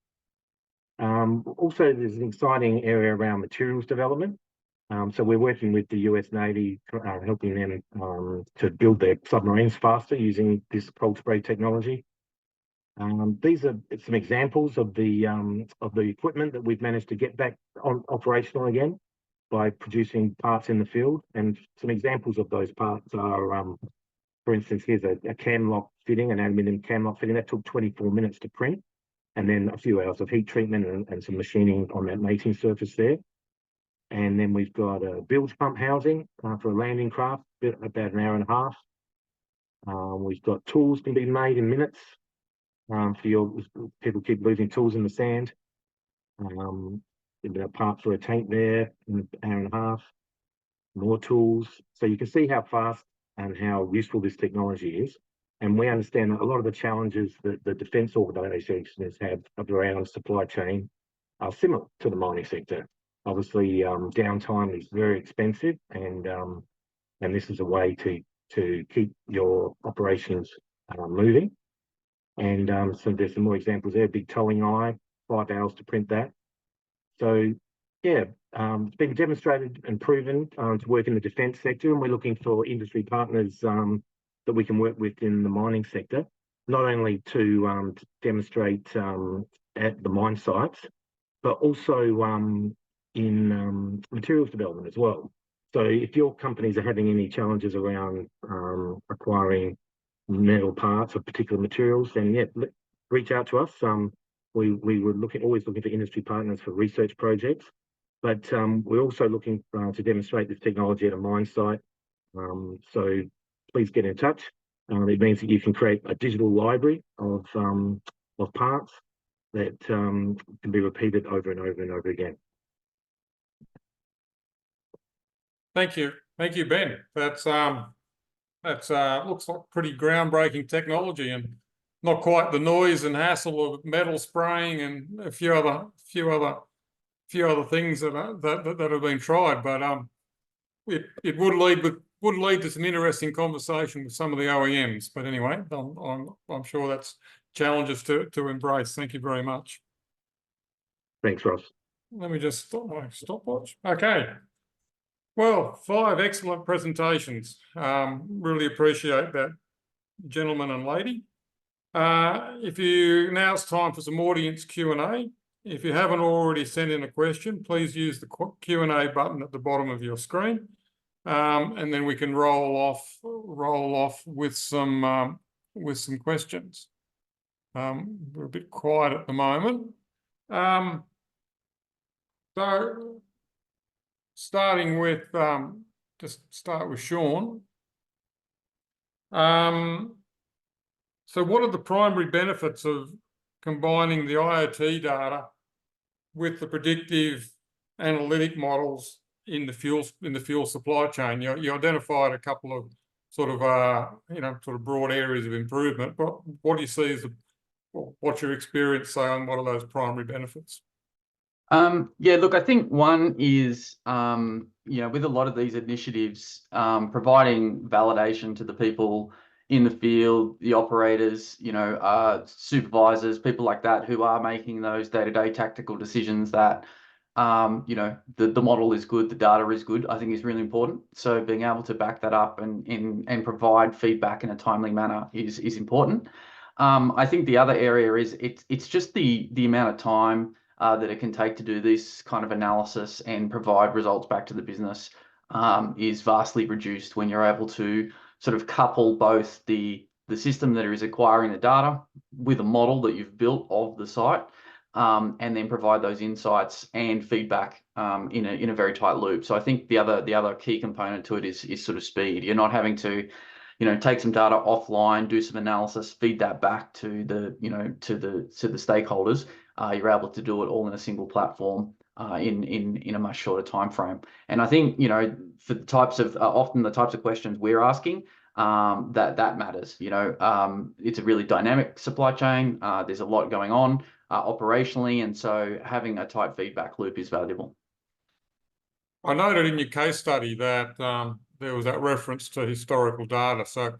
Also, there's an exciting area around materials development. So we're working with the US Navy, helping them to build their submarines faster using this cold spray technology. These are some examples of the equipment that we've managed to get back operational again by producing parts in the field. And some examples of those parts are, for instance, here's a cam lock fitting, an aluminium cam lock fitting that took 24 minutes to print, and then a few hours of heat treatment and some machining on that mating surface there. And then we've got a bilge pump housing for a landing craft, about an hour and a half. We've got tools can be made in minutes. People keep losing tools in the sand. A part for a tank there in an hour and a half. More tools. So you can see how fast and how useful this technology is. And we understand that a lot of the challenges that the defence organisations have around supply chain are similar to the mining sector. Obviously, downtime is very expensive, and this is a way to keep your operations moving. And so there's some more examples there. Big towing eye, 5 hours to print that. So yeah, it's been demonstrated and proven to work in the defence sector, and we're looking for industry partners that we can work with in the mining sector, not only to demonstrate at the mine sites, but also in materials development as well. So if your companies are having any challenges around acquiring metal parts or particular materials, then yeah, reach out to us. We were always looking for industry partners for research projects, but we're also looking to demonstrate this technology at a mine site. So please get in touch. It means that you can create a digital library of parts that can be repeated over and over and over again. Thank you, Ben. That's looks like pretty groundbreaking technology, and not quite the noise and hassle of metal spraying and a few other things that have been tried. But it would lead to some interesting conversation with some of the OEMs. But anyway, I'm sure that's challenges to embrace. Thank you very much. Thanks, Ross. Let me just stop my stopwatch. Okay. Well, 5 excellent presentations. Really appreciate that, gentleman and lady. Now it's time for some audience Q&A. If you haven't already sent in a question, please use the Q&A button at the bottom of your screen, and then we can roll off with some questions. We're a bit quiet at the moment. So starting with, just start with Sean. So what are the primary benefits of combining the IoT data with the predictive analytic models in the fuel supply chain? You identified a couple of sort of broad areas of improvement, but what do you see as what's your experience say on what are those primary benefits? Yeah, look, I think one is, with a lot of these initiatives, providing validation to the people in the field, the operators, supervisors, people like that who are making those day-to-day tactical decisions that, the model is good, the data is good, I think is really important. So being able to back that up and provide feedback in a timely manner is important. I think the other area is it's just the amount of time that it can take to do this kind of analysis and provide results back to the business is vastly reduced when you're able to sort of couple both the system that is acquiring the data with a model that you've built of the site, and then provide those insights and feedback in a very tight loop. So I think the other key component to it is sort of speed. You're not having to take some data offline, do some analysis, feed that back to the stakeholders. You're able to do it all in a single platform in a much shorter time frame. And I think for the types of often the types of questions we're asking, that matters. It's a really dynamic supply chain. There's a lot going on operationally, and so having a tight feedback loop is valuable. I noted in your case study that there was that reference to historical data. So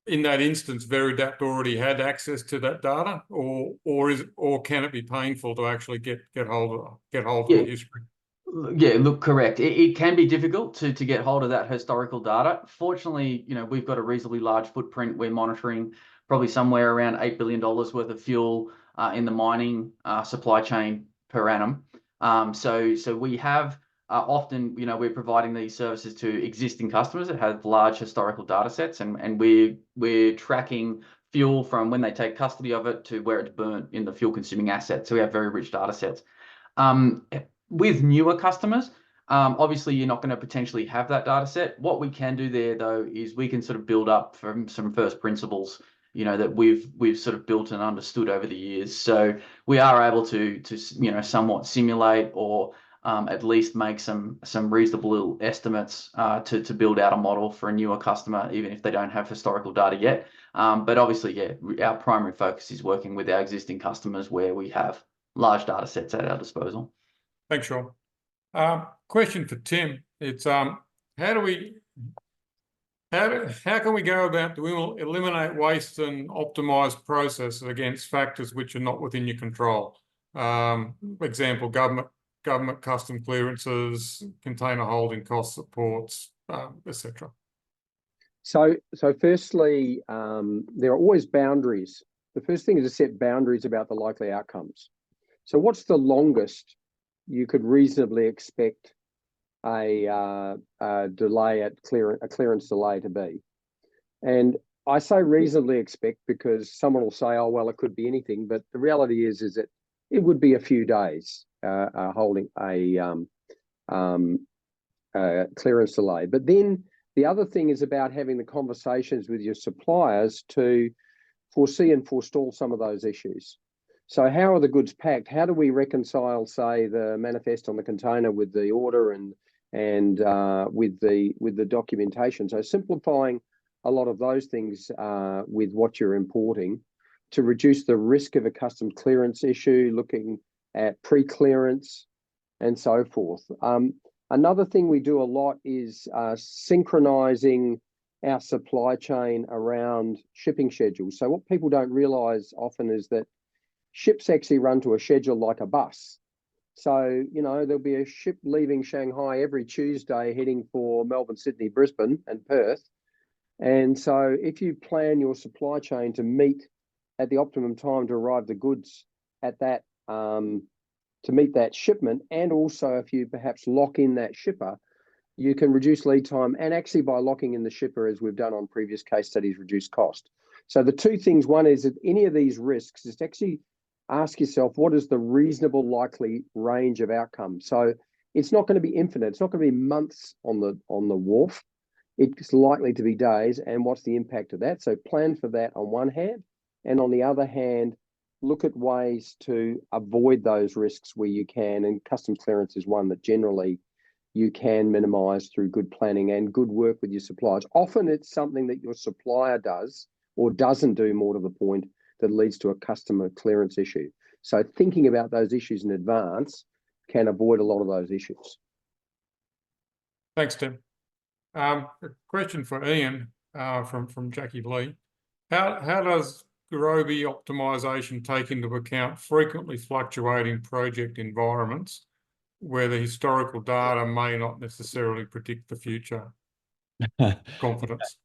in that instance, Veridapt already had access to that data, or can it be painful to actually get hold of the history? Yeah, look, correct. It can be difficult to get hold of that historical data. Fortunately, we've got a reasonably large footprint. We're monitoring probably somewhere around $8 billion worth of fuel in the mining supply chain per annum. So we have often, we're providing these services to existing customers that have large historical data sets, and we're tracking fuel from when they take custody of it to where it's burnt in the fuel consuming asset. So we have very rich data sets. With newer customers, obviously you're not going to potentially have that data set. What we can do there, though, is we can sort of build up from some first principles, that we've sort of built and understood over the years. So we are able to somewhat simulate or at least make some reasonable estimates to build out a model for a newer customer, even if they don't have historical data yet. But obviously, yeah, our primary focus is working with our existing customers where we have large data sets at our disposal. Thanks, Sean. Question for Tim. It's how can we go about to eliminate waste and optimize processes against factors which are not within your control? Example, government custom clearances, container holding cost supports, etc. So firstly, there are always boundaries. The first thing is to set boundaries about the likely outcomes. So what's the longest you could reasonably expect a delay at a clearance delay to be? And I say reasonably expect because someone will say, oh, well, it could be anything. But the reality is that it would be a few days holding a clearance delay. But then the other thing is about having the conversations with your suppliers to foresee and forestall some of those issues. So how are the goods packed? How do we reconcile, say, the manifest on the container with the order and with the documentation? So simplifying a lot of those things with what you're importing to reduce the risk of a customs clearance issue, looking at pre-clearance and so forth. Another thing we do a lot is synchronizing our supply chain around shipping schedules. So what people don't realize often is that ships actually run to a schedule like a bus. So, you know, there'll be a ship leaving Shanghai every Tuesday heading for Melbourne, Sydney, Brisbane and Perth. And so if you plan your supply chain to meet at the optimum time to arrive the goods at that, to meet that shipment, and also if you perhaps lock in that shipper, you can reduce lead time, and actually by locking in the shipper, as we've done on previous case studies, reduce cost. So the two things, one is that any of these risks is to actually ask yourself, what is the reasonable likely range of outcomes? So it's not going to be infinite. It's not going to be months on the wharf. It's likely to be days, and what's the impact of that? So plan for that on one hand, and on the other hand, look at ways to avoid those risks where you can, and customs clearance is one that generally you can minimize through good planning and good work with your suppliers. Often it's something that your supplier does or doesn't do, more to the point, that leads to a customer clearance issue. So thinking about those issues in advance can avoid a lot of those issues. Thanks, Tim. A question for Ian from Jackie Lee. How does Gurobi Optimization take into account frequently fluctuating project environments where the historical data may not necessarily predict the future? Confidence.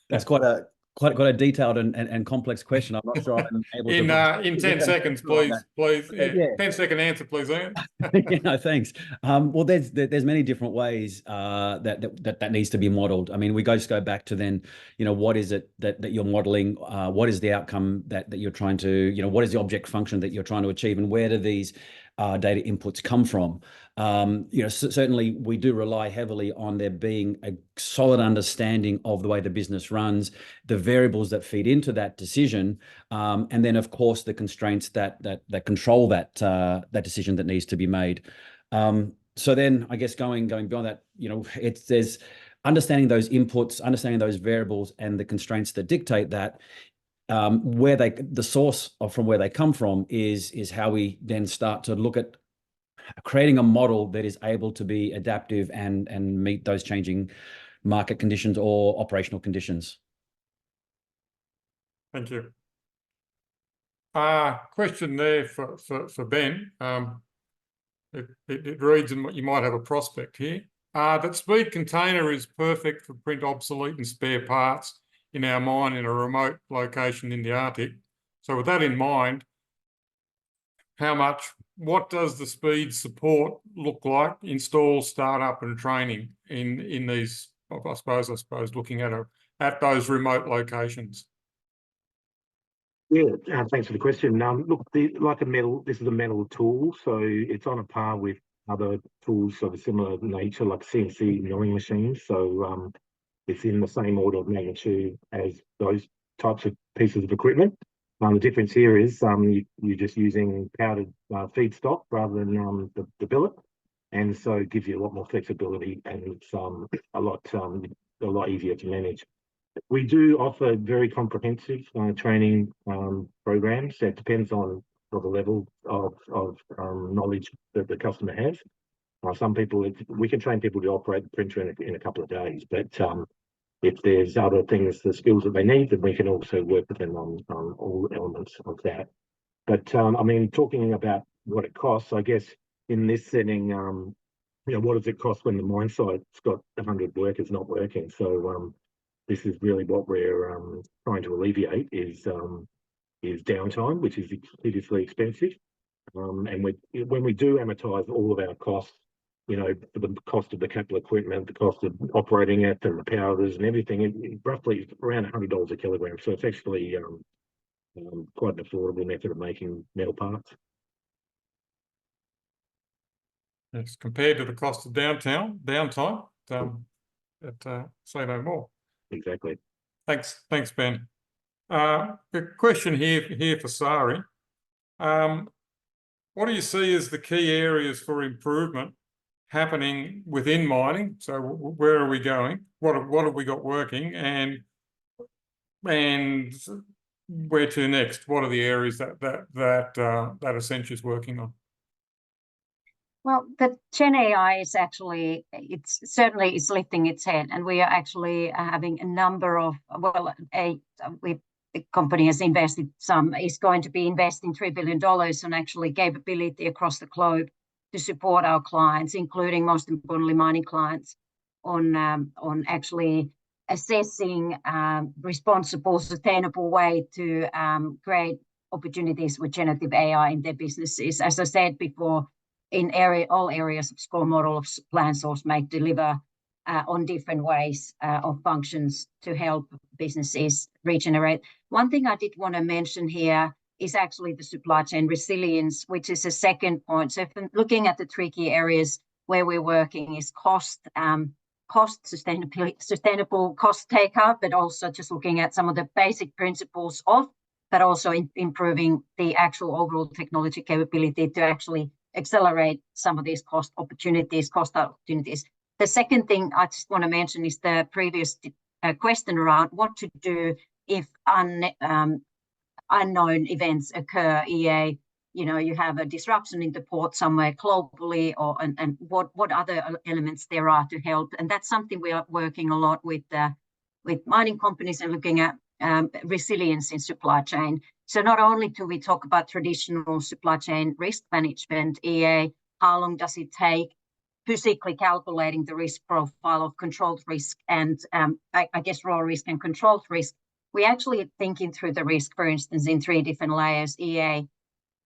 That's quite a detailed and complex question. I'm not sure I'm able to. In 10 seconds, please. Yeah. 10-second answer, please, Ian. Yeah, no, thanks. Well, there's many different ways that needs to be modeled. I mean, we just go back to then, you know, what is it that you're modeling? What is the outcome that you're trying to, you know, what is the object function that you're trying to achieve, and where do these data inputs come from? You know, certainly we do rely heavily on there being a solid understanding of the way the business runs, the variables that feed into that decision, and then of course the constraints that control that decision that needs to be made. So then I guess going beyond that, you know, there's understanding those inputs, understanding those variables and the constraints that dictate that. Where the source from where they come from is how we then start to look at creating a model that is able to be adaptive and meet those changing market conditions or operational conditions. Thank you. Question there for Ben. It reads, and you might have a prospect here, that Speed Container is perfect for print obsolete and spare parts in our mine in a remote location in the Arctic. So with that in mind, what does the speed support look like, install, startup and training in these, I suppose looking at those remote locations? Yeah, thanks for the question. Look, this is a metal tool, so it's on a par with other tools of a similar nature, like CNC milling machines. So it's in the same order of magnitude as those types of pieces of equipment. The difference here is you're just using powdered feedstock rather than the billet, and so it gives you a lot more flexibility, and it's a lot easier to manage. We do offer very comprehensive training programs. That depends on the level of knowledge that the customer has. Some people, we can train people to operate the printer in a couple of days, but if there's other things, the skills that they need, then we can also work with them on all elements of that. But I mean, talking about what it costs, I guess in this setting, you know, what does it cost when the mine site's got 100 workers not working? So this is really what we're trying to alleviate is downtime, which is hideously expensive. And when we do amortize all of our costs, you know, for the cost of the capital equipment, the cost of operating it, and the powders and everything, it roughly around $100 a kilogram. So it's actually quite an affordable method of making metal parts. Yes, compared to the cost of downtime, say no more. Exactly. Thanks, Ben. A question here for Sari. What do you see as the key areas for improvement happening within mining? So where are we going? What have we got working, and where to next? What are the areas that Accenture is working on? Well, the Gen AI is actually, it's certainly is lifting its head, and we are actually having a number of, the company has invested is going to be investing $3 billion on actually capability across the globe to support our clients, including most importantly mining clients, on actually assessing responsible, sustainable way to create opportunities with generative AI in their businesses. As I said before, in all areas of SCORE model of plan, source, make, deliver on different ways of functions to help businesses regenerate. One thing I did want to mention here is actually the supply chain resilience, which is a second point. So if I'm looking at the 3 key areas where we're working is cost, sustainable cost takeout, but also just looking at some of the basic principles of, but also improving the actual overall technology capability to actually accelerate some of these cost opportunities. The second thing I just want to mention is the previous question around what to do if unknown events occur, EA, you have a disruption in the port somewhere globally, and what other elements there are to help. And that's something we are working a lot with mining companies and looking at resilience in supply chain. So not only do we talk about traditional supply chain risk management, EA, how long does it take, physically calculating the risk profile of controlled risk and I guess raw risk and controlled risk. We actually are thinking through the risk, for instance, in 3 different layers. EA,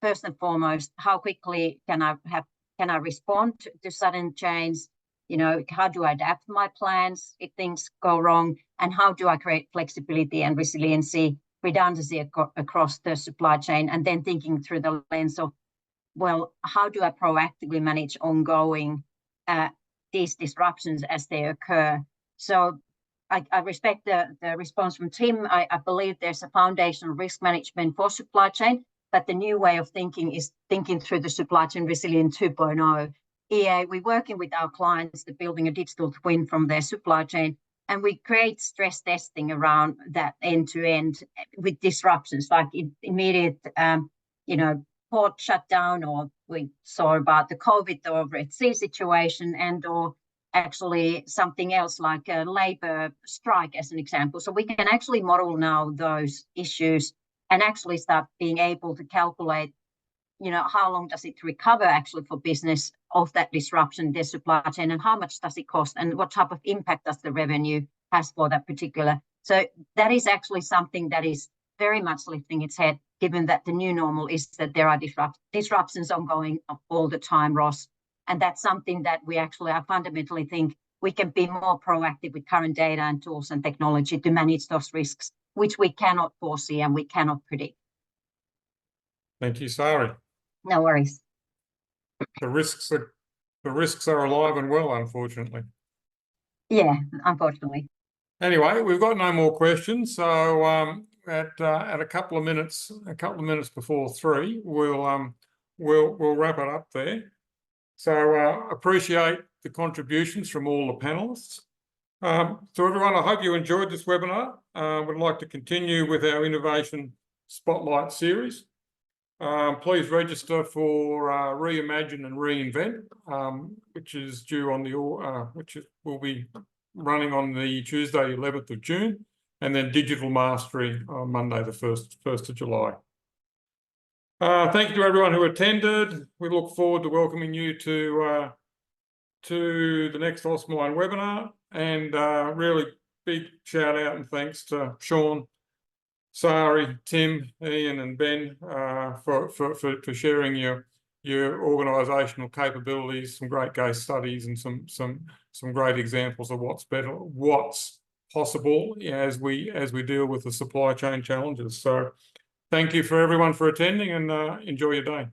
first and foremost, how quickly can I respond to sudden change? How do I adapt my plans if things go wrong? And how do I create flexibility and resiliency, redundancy across the supply chain? And then thinking through the lens of, well, how do I proactively manage ongoing these disruptions as they occur? So I respect the response from Tim. I believe there's a foundational risk management for supply chain, but the new way of thinking is thinking through the supply chain resilience 2.0. EA, we're working with our clients, they're building a digital twin from their supply chain, and we create stress testing around that end-to-end with disruptions, like immediate, port shutdown, or we saw about the COVID or Red Sea situation, and or actually something else like a labor strike as an example. So we can actually model now those issues and actually start being able to calculate, how long does it recover actually for business of that disruption, their supply chain, and how much does it cost, and what type of impact does the revenue has for that particular. So that is actually something that is very much lifting its head, given that the new normal is that there are disruptions ongoing all the time, Ross. And that's something that we actually, I fundamentally think we can be more proactive with current data and tools and technology to manage those risks, which we cannot foresee and we cannot predict. Thank you, Sari. No worries. The risks are alive and well, unfortunately. Yeah, unfortunately. Anyway, we've got no more questions, so at a couple of minutes before 3, we'll wrap it up there. So appreciate the contributions from all the panelists. So everyone, I hope you enjoyed this webinar. Would like to continue with our Innovation Spotlight series. Please register for Reimagine and Reinvent, which is due on will be running on the Tuesday, 11th of June, and then Digital Mastery on Monday, the 1st of July. Thank you to everyone who attended. We look forward to welcoming you to the next OSMINE webinar, and really big shout out and thanks to Sean, Sari, Tim, Ian, and Ben for sharing your organisational capabilities, some great case studies, and some great examples of what's possible as we deal with the supply chain challenges. So thank you for everyone for attending, and enjoy your day.